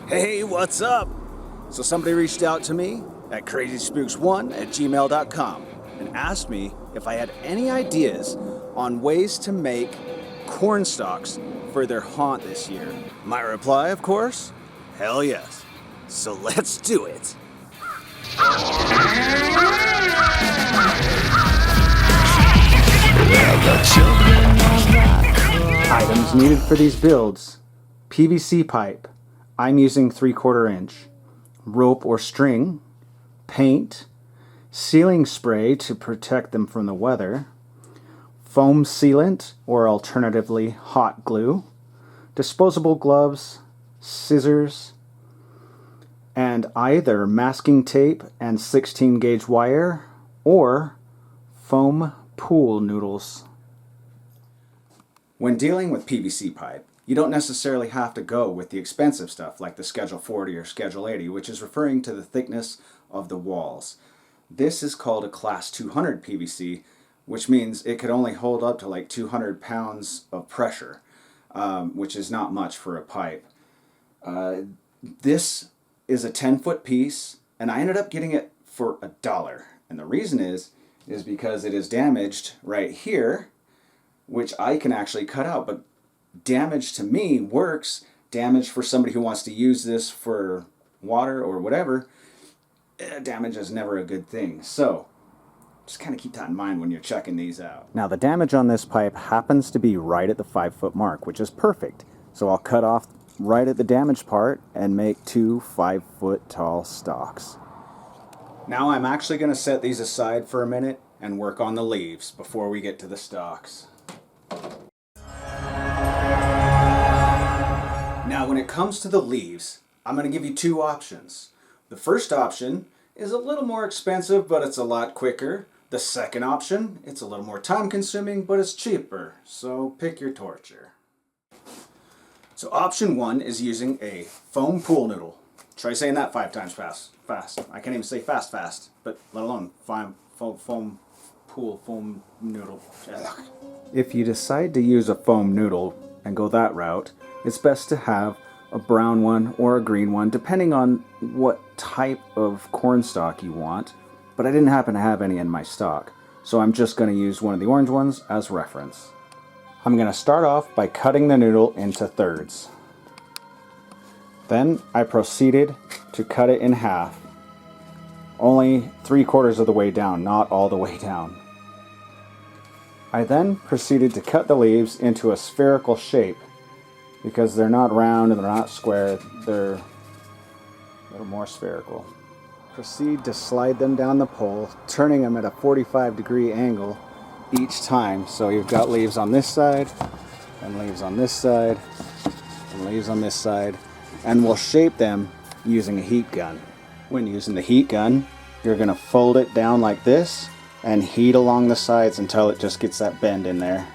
Hey, what's up? So somebody reached out to me at crazyspooks1@gmail.com and asked me if I had any ideas on ways to make cornstalks for their haunt this year. My reply, of course, hell yes. So let's do it. Items needed for these builds: PVC pipe. I'm using 3/4 inch. Rope or string. Paint. Sealing spray to protect them from the weather. Foam sealant or alternatively hot glue. Disposable gloves. Scissors. And either masking tape and 16 gauge wire or foam pool noodles. When dealing with PVC pipe, you don't necessarily have to go with the expensive stuff like the Schedule 40 or Schedule 80, which is referring to the thickness of the walls. This is called a Class 200 PVC, which means it could only hold up to like 200 pounds of pressure, which is not much for a pipe. This is a 10-foot piece, and I ended up getting it for $1. And the reason is because it is damaged right here, which I can actually cut out, but damage to me works. Damage for somebody who wants to use this for water or whatever, damage is never a good thing. So just kind of keep that in mind when you're checking these out. Now the damage on this pipe happens to be right at the 5-foot mark, which is perfect. So I'll cut off right at the damaged part and make 2 5-foot tall stalks. Now I'm actually going to set these aside for a minute and work on the leaves before we get to the stalks. Now when it comes to the leaves, I'm going to give you 2 options. The first option is a little more expensive, but it's a lot quicker. The second option, it's a little more time consuming, but it's cheaper. So pick your torture. So option 1 is using a foam pool noodle. Try saying that 5 times fast. I can't even say fast, but let alone foam noodle. Ugh. If you decide to use a foam noodle and go that route, it's best to have a brown one or a green one, depending on what type of cornstalk you want. But I didn't happen to have any in my stock, so I'm just going to use one of the orange ones as reference. I'm going to start off by cutting the noodle into thirds. Then I proceeded to cut it in half. Only 3/4 of the way down, not all the way down. I then proceeded to cut the leaves into a spherical shape because they're not round and they're not square, they're a little more spherical. Proceed to slide them down the pole, turning them at a 45-degree angle each time. So you've got leaves on this side, and leaves on this side, and leaves on this side, and we'll shape them using a heat gun. When using the heat gun, you're going to fold it down like this and heat along the sides until it just gets that bend in there.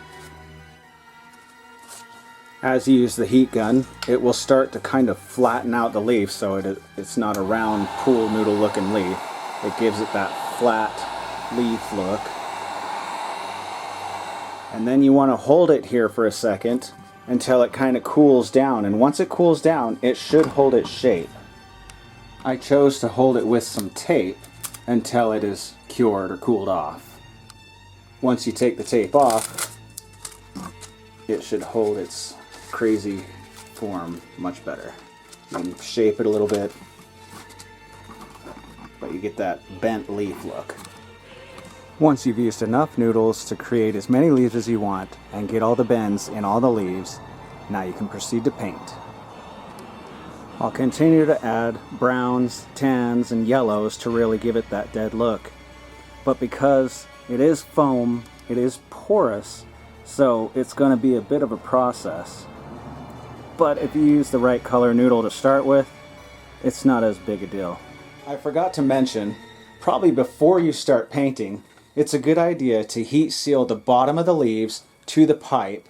As you use the heat gun, it will start to kind of flatten out the leaf so it's not a round pool noodle looking leaf. It gives it that flat leaf look. And then you want to hold it here for a second until it kind of cools down, and once it cools down, it should hold its shape. I chose to hold it with some tape until it is cured or cooled off. Once you take the tape off, it should hold its crazy form much better. You can shape it a little bit, but you get that bent leaf look. Once you've used enough noodles to create as many leaves as you want and get all the bends in all the leaves, now you can proceed to paint. I'll continue to add browns, tans, and yellows to really give it that dead look. But because it is foam, it is porous, so it's going to be a bit of a process. But if you use the right color noodle to start with, it's not as big a deal. I forgot to mention, probably before you start painting, it's a good idea to heat seal the bottom of the leaves to the pipe.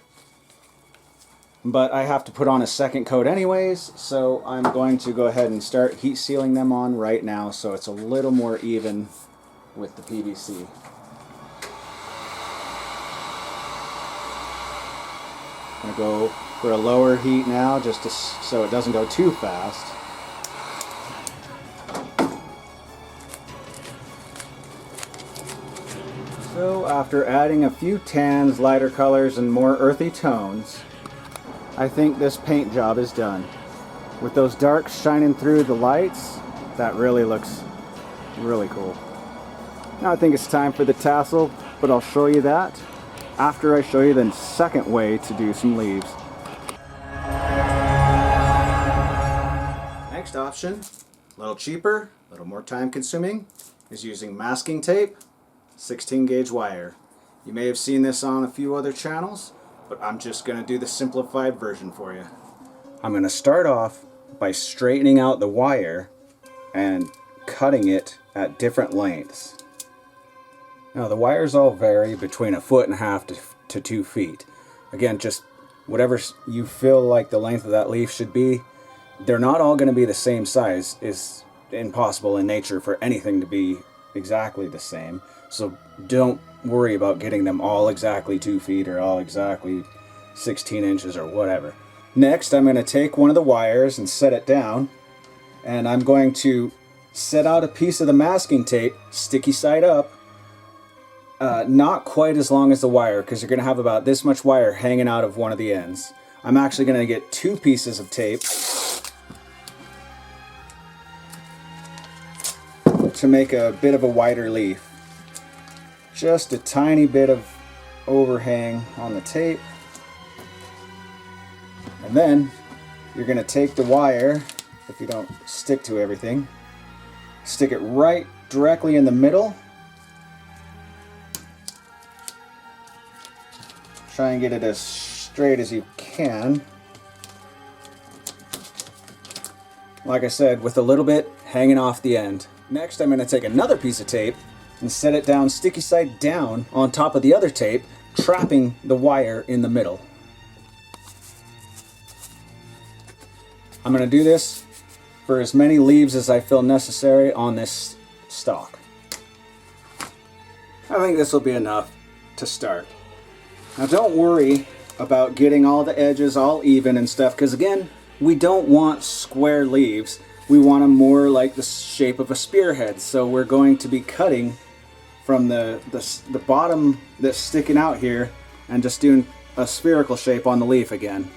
But I have to put on a second coat anyways, so I'm going to go ahead and start heat sealing them on right now so it's a little more even with the PVC. I'm going to go for a lower heat now, just so it doesn't go too fast. So after adding a few tans, lighter colors, and more earthy tones, I think this paint job is done. With those darks shining through the lights, that really looks really cool. Now I think it's time for the tassel, but I'll show you that after I show you the second way to do some leaves. Next option, a little cheaper, a little more time consuming, is using masking tape, 16 gauge wire. You may have seen this on a few other channels, but I'm just going to do the simplified version for you. I'm going to start off by straightening out the wire and cutting it at different lengths. Now the wires all vary between 1.5 feet to 2 feet. Again, just whatever you feel like the length of that leaf should be. They're not all going to be the same size. It's impossible in nature for anything to be exactly the same. So don't worry about getting them all exactly 2 feet or all exactly 16 inches or whatever. Next, I'm going to take one of the wires and set it down, and I'm going to set out a piece of the masking tape, sticky side up, not quite as long as the wire, because you're going to have about this much wire hanging out of one of the ends. I'm actually going to get 2 pieces of tape to make a bit of a wider leaf. Just a tiny bit of overhang on the tape. And then you're going to take the wire, if you don't stick to everything, stick it right directly in the middle. Try and get it as straight as you can. Like I said, with a little bit hanging off the end. Next, I'm going to take another piece of tape and set it down sticky side down on top of the other tape, trapping the wire in the middle. I'm going to do this for as many leaves as I feel necessary on this stalk. I think this will be enough to start. Now don't worry about getting all the edges all even and stuff, because again, we don't want square leaves. We want them more like the shape of a spearhead. So we're going to be cutting from the bottom that's sticking out here and just doing a spherical shape on the leaf again.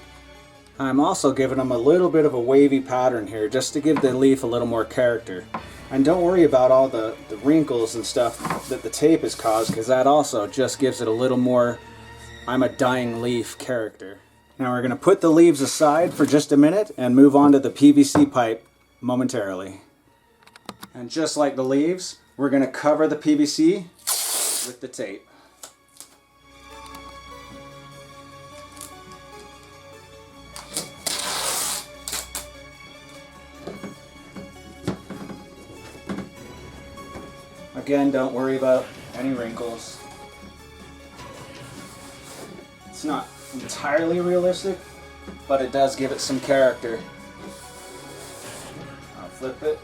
I'm also giving them a little bit of a wavy pattern here just to give the leaf a little more character. And don't worry about all the wrinkles and stuff that the tape has caused, because that also just gives it a little more I'm a dying leaf character. Now we're going to put the leaves aside for just a minute and move on to the PVC pipe momentarily. And just like the leaves, we're going to cover the PVC with the tape. Again, don't worry about any wrinkles. It's not entirely realistic, but it does give it some character. I'll flip it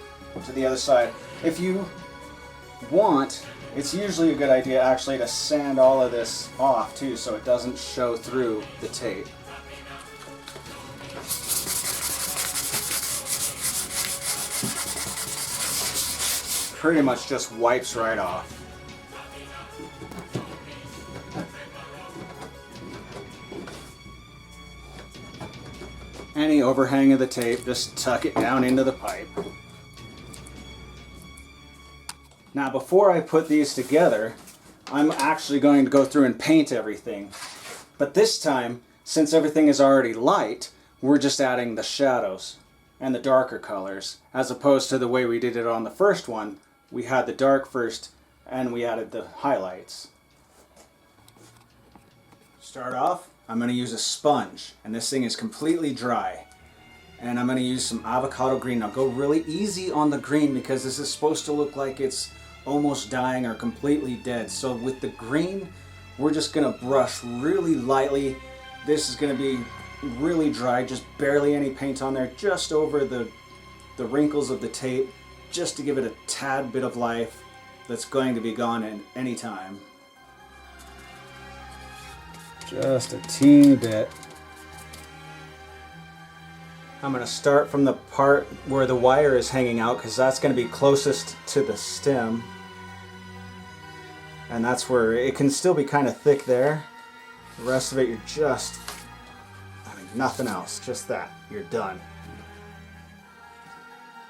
to the other side. If you want, it's usually a good idea actually to sand all of this off too, so it doesn't show through the tape. Pretty much just wipes right off. Any overhang of the tape, just tuck it down into the pipe. Now before I put these together, I'm actually going to go through and paint everything. But this time, since everything is already light, we're just adding the shadows and the darker colors, as opposed to the way we did it on the first one. We had the dark first and we added the highlights. Start off, I'm going to use a sponge, and this thing is completely dry. And I'm going to use some avocado green. Now go really easy on the green, because this is supposed to look like it's almost dying or completely dead. So with the green, we're just going to brush really lightly. This is going to be really dry, just barely any paint on there, just over the wrinkles of the tape, just to give it a tad bit of life that's going to be gone in any time. Just a teeny bit. I'm going to start from the part where the wire is hanging out, because that's going to be closest to the stem. And that's where it can still be kind of thick there. The rest of it, you're just, I mean, nothing else, just that. You're done.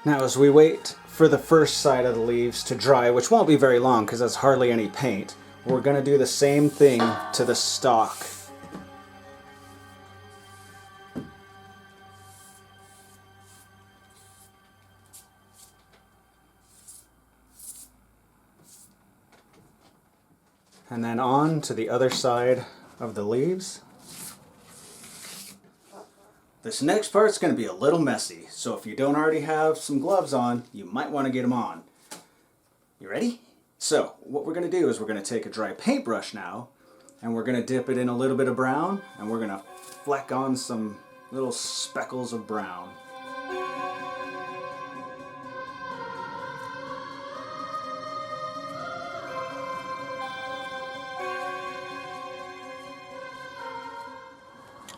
Now as we wait for the first side of the leaves to dry, which won't be very long because that's hardly any paint, we're going to do the same thing to the stalk. And then on to the other side of the leaves. This next part's going to be a little messy, so if you don't already have some gloves on, you might want to get them on. You ready? So, what we're going to do is we're going to take a dry paintbrush now, and we're going to dip it in a little bit of brown, and we're going to fleck on some little speckles of brown.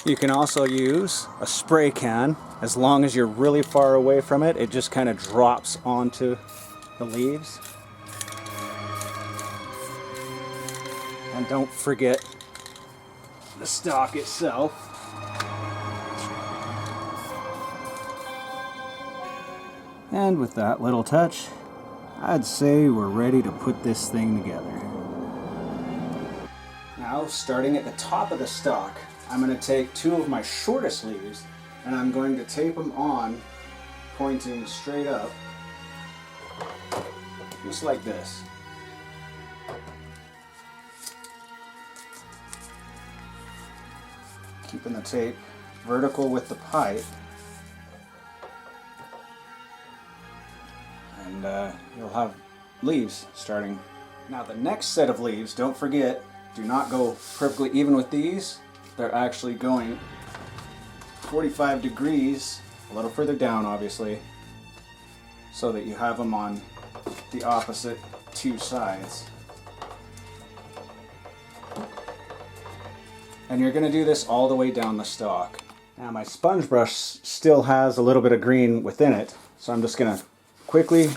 You can also use a spray can. As long as you're really far away from it, it just kind of drops onto the leaves. And don't forget the stalk itself. And with that little touch, I'd say we're ready to put this thing together. Now, starting at the top of the stalk, I'm going to take two of my shortest leaves and I'm going to tape them on, pointing straight up, just like this. Keeping the tape vertical with the pipe, and you'll have leaves starting. Now the next set of leaves, don't forget, do not go perfectly even with these. They're actually going 45 degrees, a little further down obviously, so that you have them on the opposite two sides. And you're going to do this all the way down the stalk. Now my sponge brush still has a little bit of green within it, so I'm just going to quickly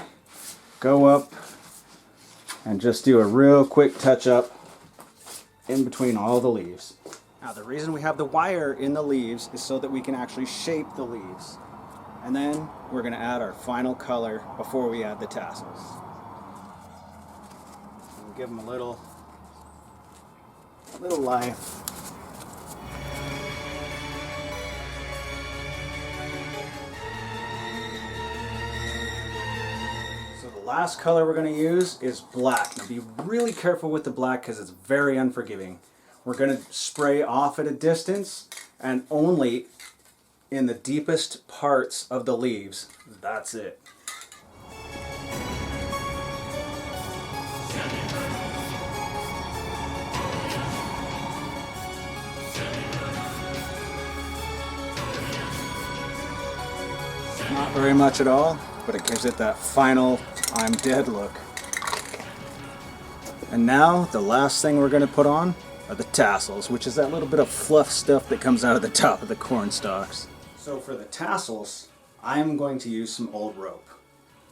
go up and just do a real quick touch up in between all the leaves. Now the reason we have the wire in the leaves is so that we can actually shape the leaves. And then we're going to add our final color before we add the tassels. We'll give them a little life. So the last color we're going to use is black. Now be really careful with the black because it's very unforgiving. We're going to spray off at a distance and only in the deepest parts of the leaves. That's it. Not very much at all, but it gives it that final I'm dead look. And now the last thing we're going to put on are the tassels, which is that little bit of fluff stuff that comes out of the top of the corn stalks. So for the tassels, I'm going to use some old rope.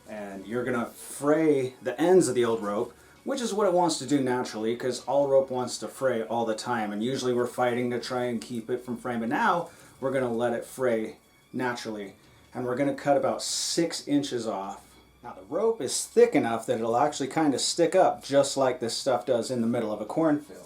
And you're going to fray the ends of the old rope, which is what it wants to do naturally, because all rope wants to fray all the time. And usually we're fighting to try and keep it from fraying, but now we're going to let it fray naturally. And we're going to cut about 6 inches off. Now the rope is thick enough that it'll actually kind of stick up just like this stuff does in the middle of a cornfield.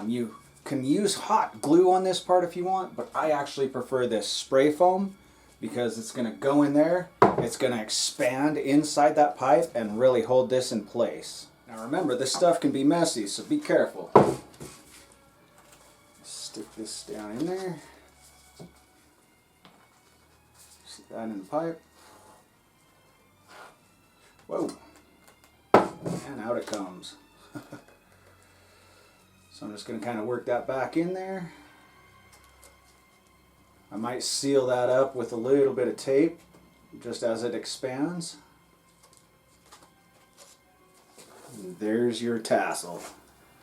You can use hot glue on this part if you want, but I actually prefer this spray foam because it's going to go in there, it's going to expand inside that pipe and really hold this in place. Now remember, this stuff can be messy, so be careful. Stick this down in there. Stick that in the pipe. Whoa! And out it comes. So I'm just going to kind of work that back in there. I might seal that up with a little bit of tape just as it expands. And there's your tassel.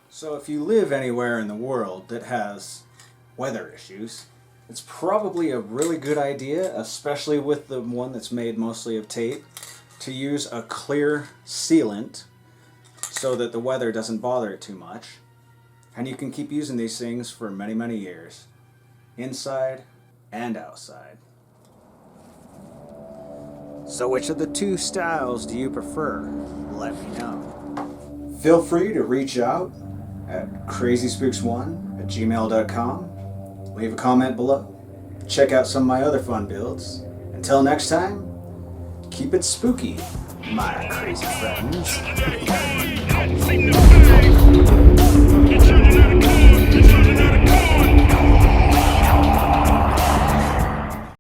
So if you live anywhere in the world that has weather issues, it's probably a really good idea, especially with the one that's made mostly of tape, to use a clear sealant so that the weather doesn't bother it too much. And you can keep using these things for many, many years, inside and outside. So which of the two styles do you prefer? Let me know. Feel free to reach out at crazyspooks1@gmail.com. Leave a comment below. Check out some of my other fun builds. Until next time, keep it spooky, my crazy friends.